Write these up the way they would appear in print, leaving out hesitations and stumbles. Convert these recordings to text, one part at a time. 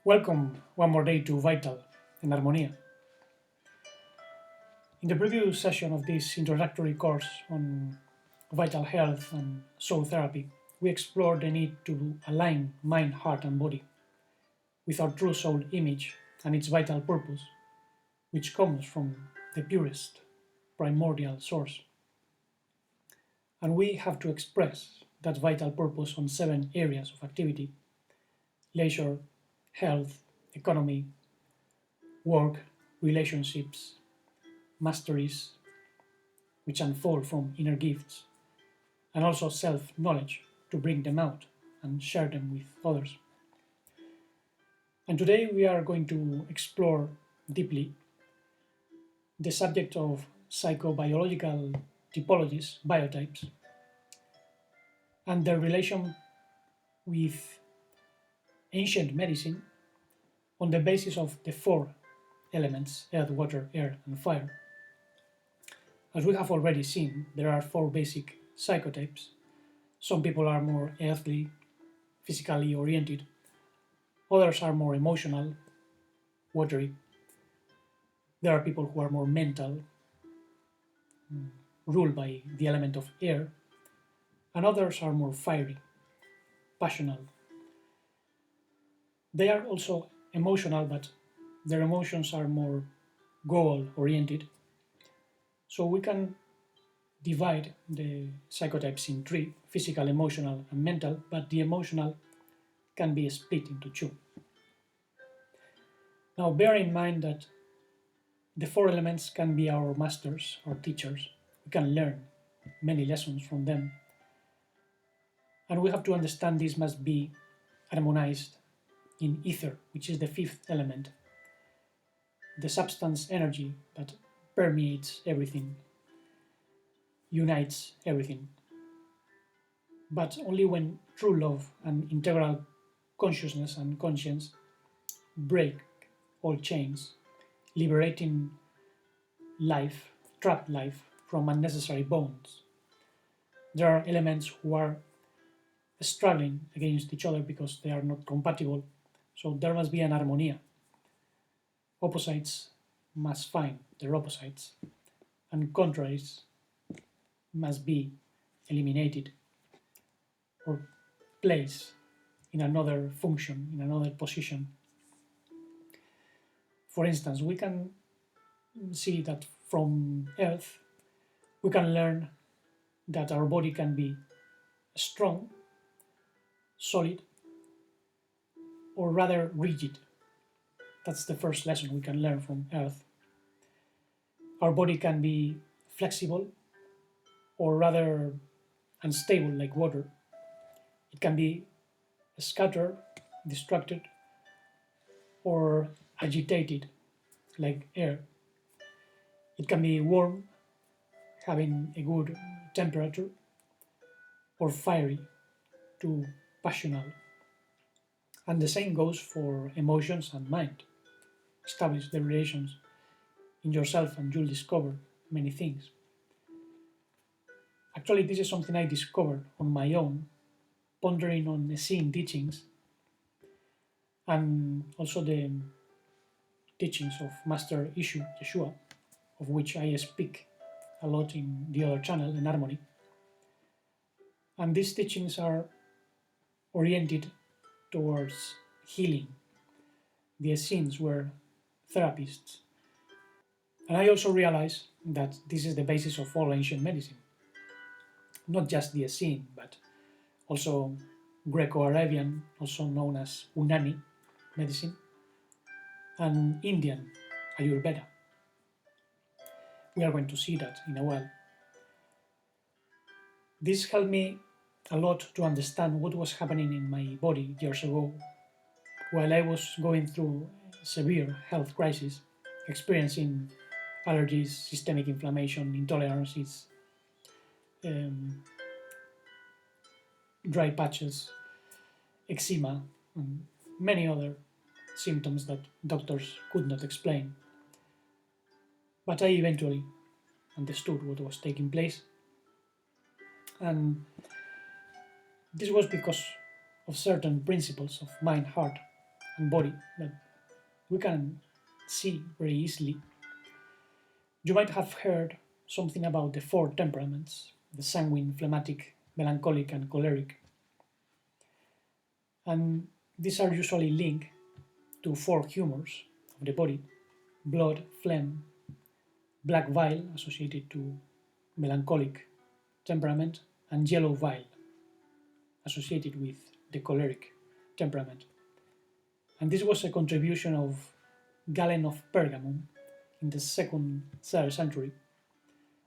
Welcome one more day to Vital and Armonía. In the previous session of this introductory course on vital health and soul therapy, we explored the need to align mind, heart, and body with our true soul image and its vital purpose, which comes from the purest, primordial source. And we have to express that vital purpose on 7 areas of activity: leisure, health, economy, work, relationships, masteries, which unfold from inner gifts, and also self-knowledge to bring them out and share them with others. And today we are going to explore deeply the subject of psychobiological typologies, biotypes, and their relation with ancient medicine on the basis of the 4 elements: earth, water, air, and fire. As we have already seen, there are 4 basic psychotypes. Some people are more earthly, physically oriented. Others are more emotional, watery. There are people who are more mental, ruled by the element of air. And others are more fiery, passional. They are also emotional, but their emotions are more goal-oriented. So we can divide the psychotypes in 3: physical, emotional, and mental, but the emotional can be split into 2. Now bear in mind that the 4 elements can be our masters, our teachers. We can learn many lessons from them. And we have to understand this must be harmonized in ether, which is the 5th element, the substance energy that permeates everything, unites everything. But only when true love and integral consciousness and conscience break all chains, liberating life, trapped life, from unnecessary bonds. There are elements who are struggling against each other because they are not compatible, so there must be an harmonia. Opposites must find their opposites, and contraries must be eliminated or placed in another function, in another position. For instance, we can see that from Earth, we can learn that our body can be strong, solid, or rather rigid. That's the first lesson we can learn from Earth. Our body can be flexible or rather unstable like water. It can be scattered, distracted, or agitated like air. It can be warm, having a good temperature, or fiery, too passional. And the same goes for emotions and mind. Establish the relations in yourself and you'll discover many things. Actually, this is something I discovered on my own, pondering on Essene teachings and also the teachings of Master Yeshua, of which I speak a lot in the other channel, in Harmony. And these teachings are oriented towards healing. The Essenes were therapists. And I also realize that this is the basis of all ancient medicine. Not just the Essene, but also Greco-Arabian, also known as Unani medicine, and Indian Ayurveda. We are going to see that in a while. This helped me a lot to understand what was happening in my body years ago while I was going through a severe health crisis, experiencing allergies, systemic inflammation, intolerances, dry patches, eczema, and many other symptoms that doctors could not explain. But I eventually understood what was taking place, and this was because of certain principles of mind, heart, and body that we can see very easily. You might have heard something about the four temperaments: the sanguine, phlegmatic, melancholic, and choleric. And these are usually linked to four humors of the body: blood, phlegm, black bile associated to melancholic temperament, and yellow bile associated with the choleric temperament. And this was a contribution of Galen of Pergamum in the second, third century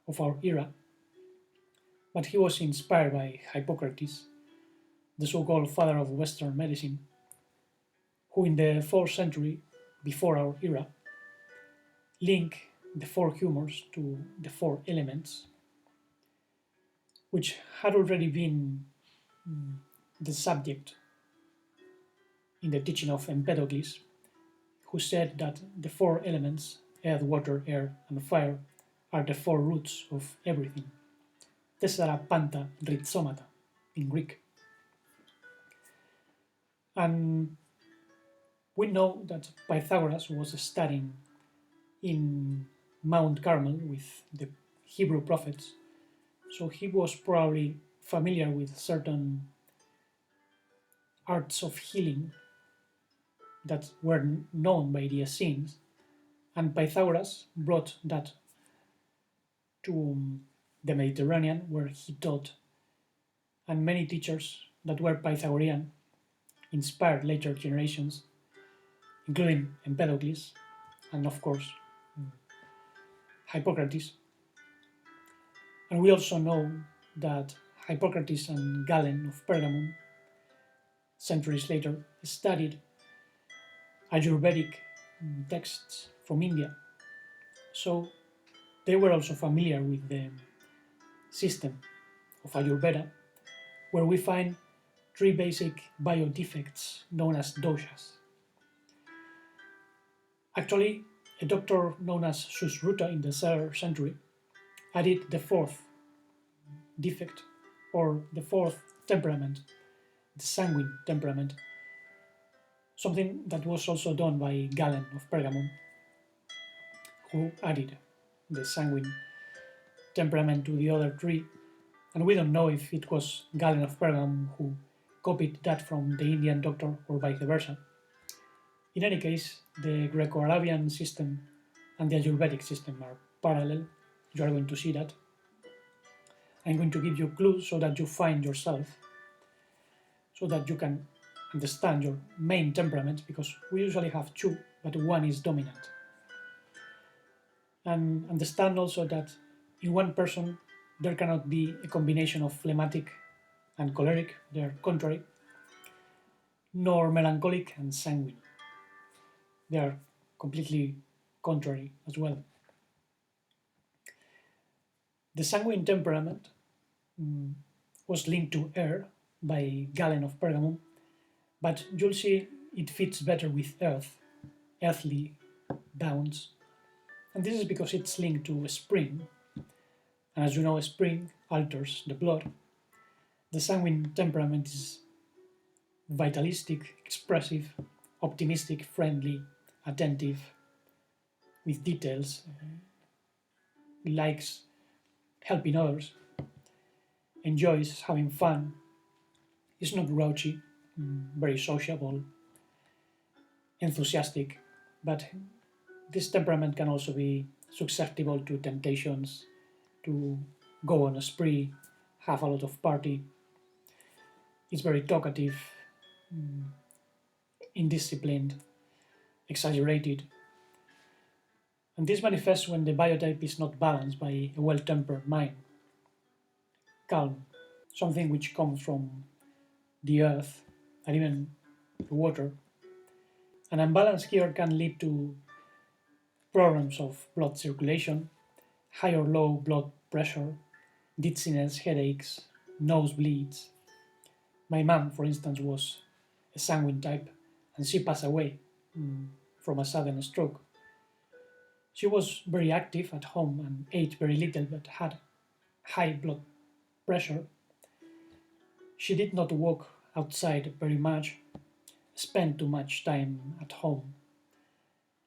of our era, but he was inspired by Hippocrates, the so-called father of Western medicine, who in the 4th century before our era linked the four humors to the four elements, which had already been the subject in the teaching of Empedocles, who said that the four elements, earth, water, air, and fire, are the four roots of everything. Tessera panta rhizomata in Greek. And we know that Pythagoras was studying in Mount Carmel with the Hebrew prophets, so he was probably familiar with certain arts of healing that were known by the Essenes, and Pythagoras brought that to the Mediterranean, where he taught, and many teachers that were Pythagorean inspired later generations, including Empedocles and, of course, Hippocrates. And we also know that Hippocrates and Galen of Pergamum, centuries later, studied Ayurvedic texts from India. So they were also familiar with the system of Ayurveda, where we find three basic biodefects known as doshas. Actually, a doctor known as Susruta in the 3rd century added the fourth defect, or the fourth temperament, the sanguine temperament, something that was also done by Galen of Pergamum, who added the sanguine temperament to the other three, and we don't know if it was Galen of Pergamum who copied that from the Indian doctor or vice versa. In any case, the Greco-Arabian system and the Ayurvedic system are parallel. You are going to see that. I'm going to give you clues so that you find yourself, so that you can understand your main temperament, because we usually have two, but one is dominant. And understand also that in one person there cannot be a combination of phlegmatic and choleric, they are contrary, nor melancholic and sanguine. They are completely contrary as well. The sanguine temperament was linked to air by Galen of Pergamum, but you'll see it fits better with earth, earthly bounds. And this is because it's linked to a spring. And as you know, a spring alters the blood. The sanguine temperament is vitalistic, expressive, optimistic, friendly, attentive, with details, likes helping others, enjoys having fun, is not grouchy, very sociable, enthusiastic, but this temperament can also be susceptible to temptations, to go on a spree, have a lot of party. It's very talkative, indisciplined, exaggerated. And this manifests when the biotype is not balanced by a well-tempered mind. Calm, something which comes from the earth and even the water. An imbalance here can lead to problems of blood circulation, high or low blood pressure, dizziness, headaches, nosebleeds. My mom, for instance, was a sanguine type, and she passed away from a sudden stroke. She was very active at home and ate very little, but had high blood pressure. She did not walk outside very much, spent too much time at home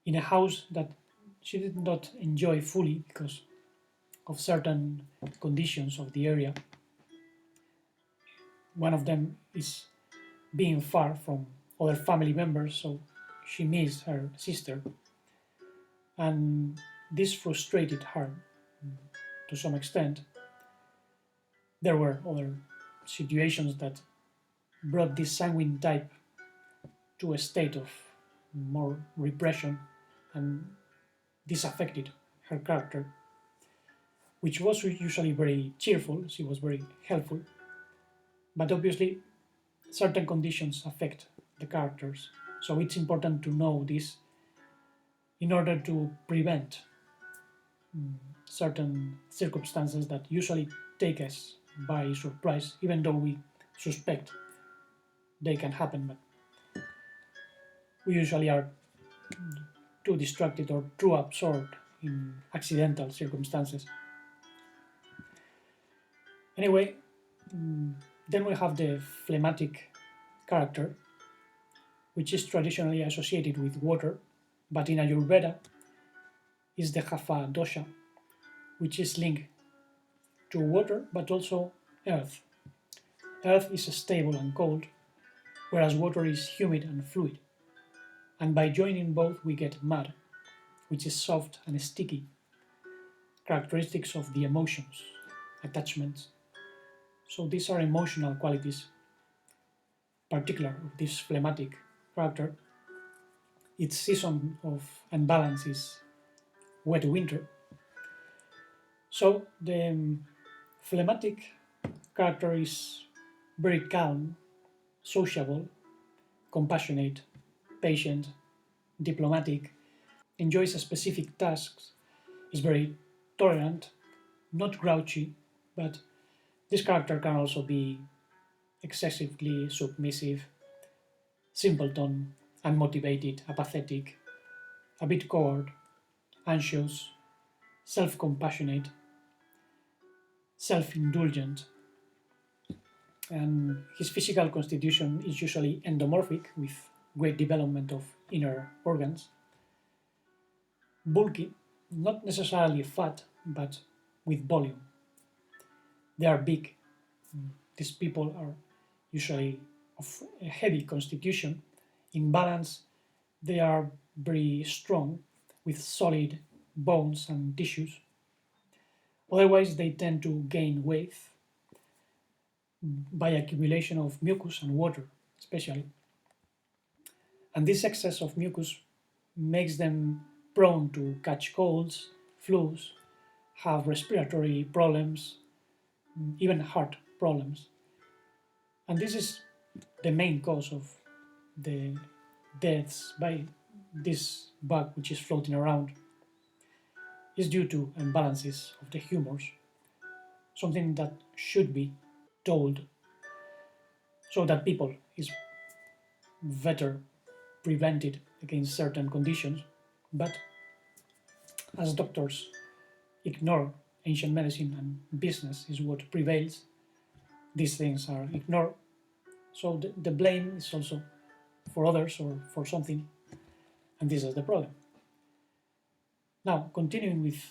in a house that she did not enjoy fully because of certain conditions of the area. One of them is being far from other family members, so she missed her sister, and this frustrated her to some extent. There were other situations that brought this sanguine type to a state of more repression, and this affected her character, which was usually very cheerful. She was very helpful, but obviously certain conditions affect the characters. So it's important to know this in order to prevent certain circumstances that usually take us by surprise, even though we suspect they can happen, but we usually are too distracted or too absorbed in accidental circumstances. Anyway, then we have the phlegmatic character, which is traditionally associated with water, but in Ayurveda is the Kapha dosha, which is linked to water but also earth. Earth is stable and cold, whereas water is humid and fluid. And by joining both, we get mud, which is soft and sticky, characteristics of the emotions, attachments. So these are emotional qualities, particular of this phlegmatic character. Its season of unbalance is wet winter. So the phlegmatic character is very calm, sociable, compassionate, patient, diplomatic, enjoys specific tasks, is very tolerant, not grouchy, but this character can also be excessively submissive, simpleton, unmotivated, apathetic, a bit coward, anxious, self-compassionate, self-indulgent, and his physical constitution is usually endomorphic with great development of inner organs, bulky, not necessarily fat, but with volume. They are big. These people are usually of a heavy constitution. In balance, they are very strong with solid bones and tissues. Otherwise, they tend to gain weight by accumulation of mucus and water, especially. And this excess of mucus makes them prone to catch colds, flus, have respiratory problems, even heart problems. And this is the main cause of the deaths by this bug which is floating around, is due to imbalances of the humors, something that should be told so that people is better prevented against certain conditions. But as doctors ignore ancient medicine and business is what prevails, these things are ignored. So the blame is also for others or for something, and this is the problem. Now, continuing with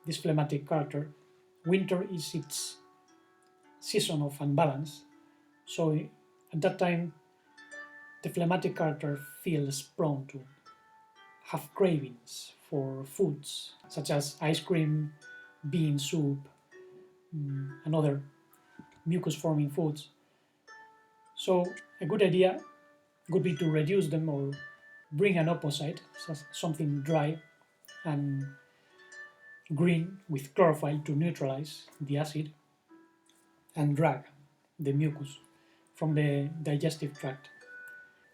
this phlegmatic character, winter is its season of unbalance. So at that time, the phlegmatic character feels prone to have cravings for foods such as ice cream, bean soup, and other mucus-forming foods. So a good idea would be to reduce them or bring an opposite, something dry and green with chlorophyll to neutralize the acid and drag the mucus from the digestive tract.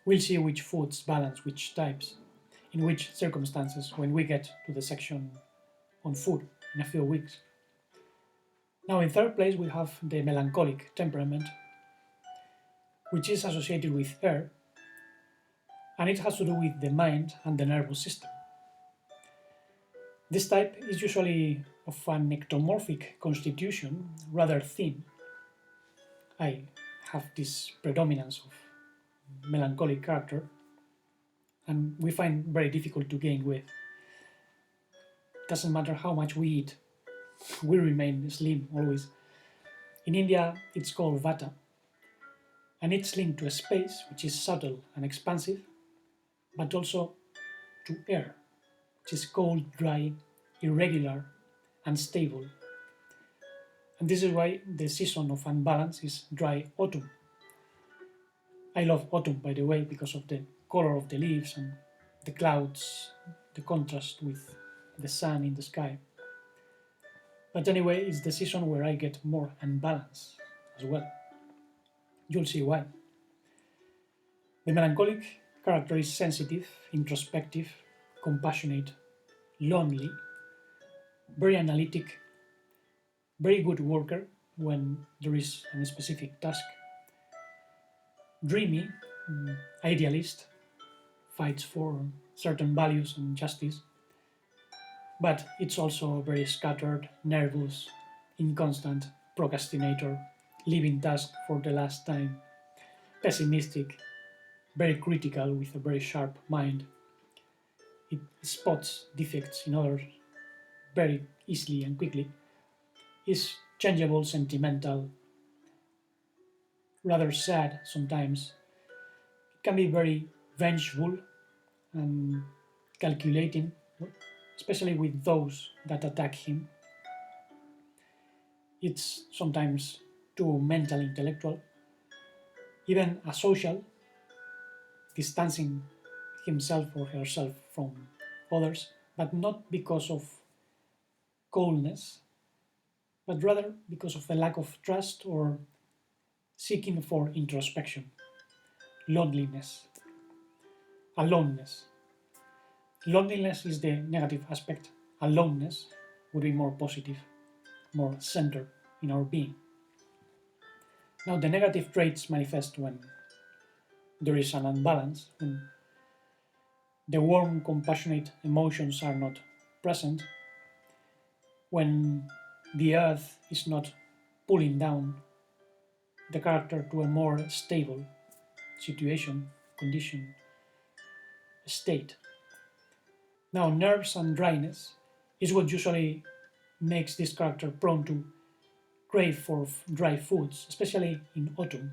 We'll see which foods balance which types, in which circumstances when we get to the section on food in a few weeks. Now in third place we have the melancholic temperament, which is associated with air, and it has to do with the mind and the nervous system. This type is usually of an ectomorphic constitution, rather thin. I have this predominance of melancholic character, and we find very difficult to gain weight. Doesn't matter how much we eat, we remain slim always. In India, it's called vata, and it's linked to a space which is subtle and expansive, but also to air, which is cold, dry, irregular, unstable. And this is why the season of unbalance is dry autumn. I love autumn, by the way, because of the color of the leaves and the clouds, the contrast with the sun in the sky. But anyway, it's the season where I get more unbalance as well. You'll see why. The melancholic character is sensitive, introspective, compassionate, lonely, very analytic, very good worker when there is a specific task, dreamy, idealist, fights for certain values and justice, but it's also very scattered, nervous, inconstant, procrastinator, leaving task for the last time, pessimistic, very critical with a very sharp mind. It spots defects in others very easily and quickly, is changeable, sentimental, rather sad sometimes. It can be very vengeful and calculating, especially with those that attack him. It's sometimes too mental, intellectual, even asocial, distancing himself or herself from others, but not because of coldness, but rather because of a lack of trust or seeking for introspection, loneliness, aloneness. Loneliness is the negative aspect. Aloneness would be more positive, more centered in our being. Now, the negative traits manifest when there is an unbalance, when the warm, compassionate emotions are not present, when the earth is not pulling down the character to a more stable situation, condition, state. Now, nerves and dryness is what usually makes this character prone to crave for dry foods, especially in autumn.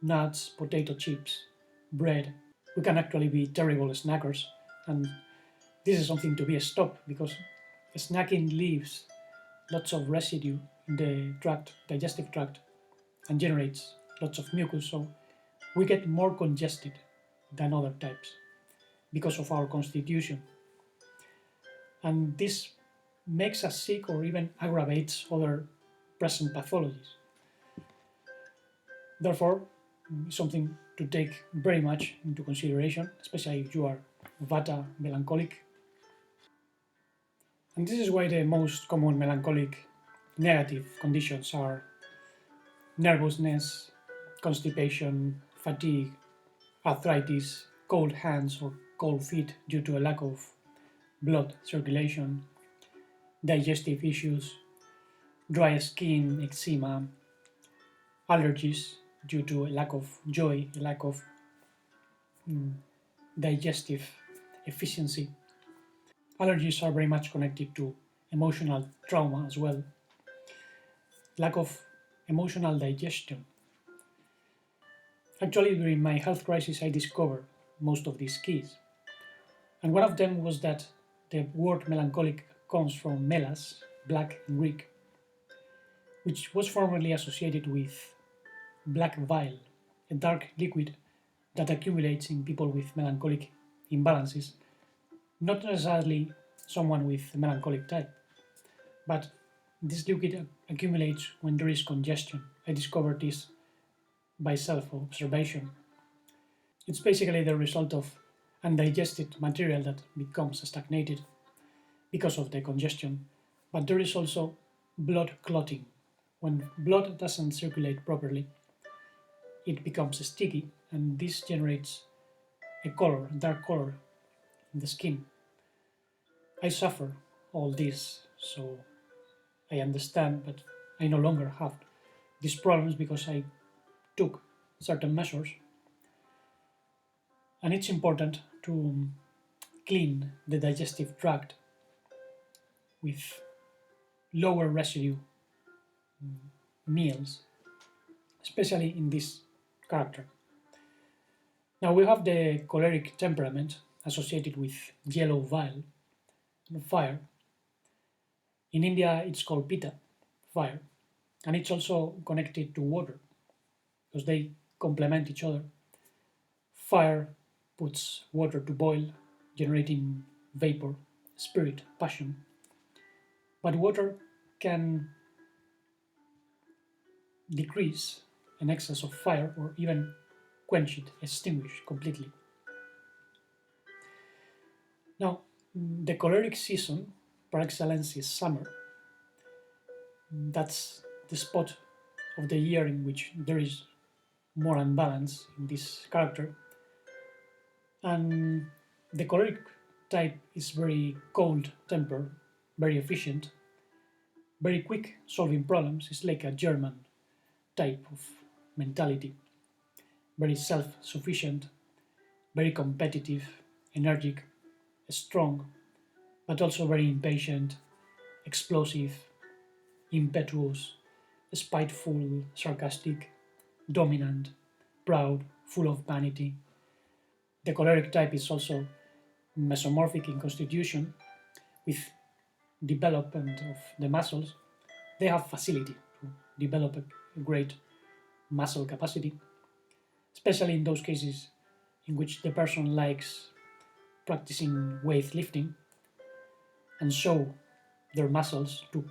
Nuts, potato chips, bread. We can actually be terrible snackers, and this is something to be stopped because snacking leaves lots of residue in the digestive tract, and generates lots of mucus, so we get more congested than other types because of our constitution. And this makes us sick or even aggravates other present pathologies. Therefore, something to take very much into consideration, especially if you are vata melancholic. And this is why the most common melancholic negative conditions are nervousness, constipation, fatigue, arthritis, cold hands or cold feet due to a lack of blood circulation, digestive issues, dry skin, eczema, allergies due to a lack of joy, a lack of digestive efficiency. Allergies are very much connected to emotional trauma as well. Lack of emotional digestion. Actually, during my health crisis, I discovered most of these keys. And one of them was that the word melancholic comes from melas, black in Greek, which was formerly associated with black bile, a dark liquid that accumulates in people with melancholic imbalances, not necessarily someone with a melancholic type, but this liquid accumulates when there is congestion. I discovered this by self-observation. It's basically the result of undigested material that becomes stagnated because of the congestion, but there is also blood clotting. When blood doesn't circulate properly, it becomes sticky, and this generates a color, a dark color in the skin. I suffer all this, so I understand, but I no longer have these problems because I took certain measures. And it's important to clean the digestive tract with lower residue meals, especially in this character. Now we have the choleric temperament associated with yellow bile, fire. In India, it's called pitta, fire, and it's also connected to water because they complement each other. Fire puts water to boil, generating vapor, spirit, passion. But water can decrease an excess of fire or even quench it, extinguish completely. Now, the choleric season par excellence is summer. That's the spot of the year in which there is more unbalance in this character. And the choleric type is very cold tempered, very efficient, very quick solving problems. It's like a German type of mentality, very self-sufficient, very competitive, energetic, strong, but also very impatient, explosive, impetuous, spiteful, sarcastic, dominant, proud, full of vanity. The choleric type is also mesomorphic in constitution, with development of the muscles. They have facility to develop a great muscle capacity, especially in those cases in which the person likes practicing weightlifting and show their muscles to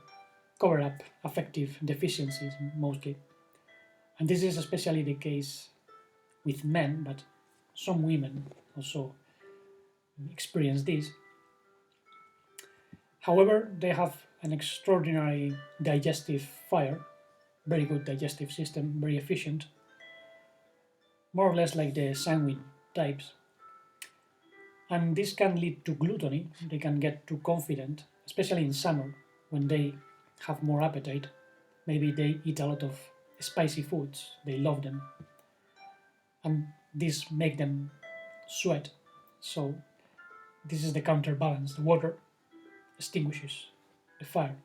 cover up affective deficiencies mostly. And this is especially the case with men, but some women also experience this. However, they have an extraordinary digestive fire, very good digestive system, very efficient, more or less like the sanguine types. And this can lead to gluttony. They can get too confident, especially in summer when they have more appetite. Maybe they eat a lot of spicy foods, they love them. And this make them sweat. So this is the counterbalance. The water extinguishes the fire.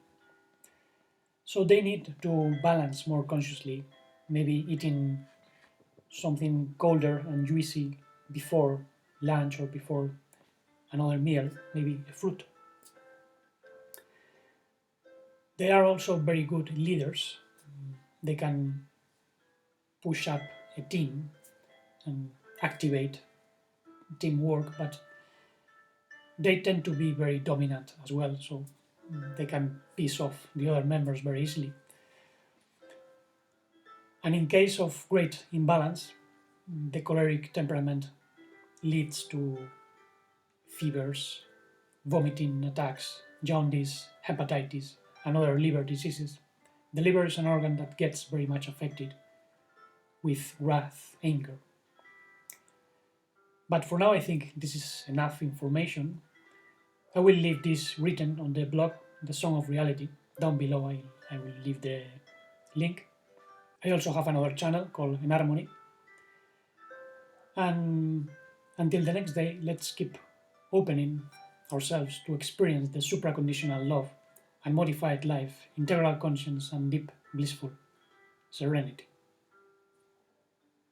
So they need to balance more consciously, maybe eating something colder and juicy before lunch or before another meal, maybe a fruit. They are also very good leaders. They can push up a team and activate teamwork, but they tend to be very dominant as well, so they can piss off the other members very easily. And in case of great imbalance, the choleric temperament leads to fevers, vomiting attacks, jaundice, hepatitis, and other liver diseases. The liver is an organ that gets very much affected with wrath, anger. But for now, I think this is enough information. I will leave this written on the blog, The Song of Reality. Down below, I will leave the link. I also have another channel called In Harmony. And until the next day, let's keep opening ourselves to experience the supraconditional love and modified life, integral conscience, and deep blissful serenity.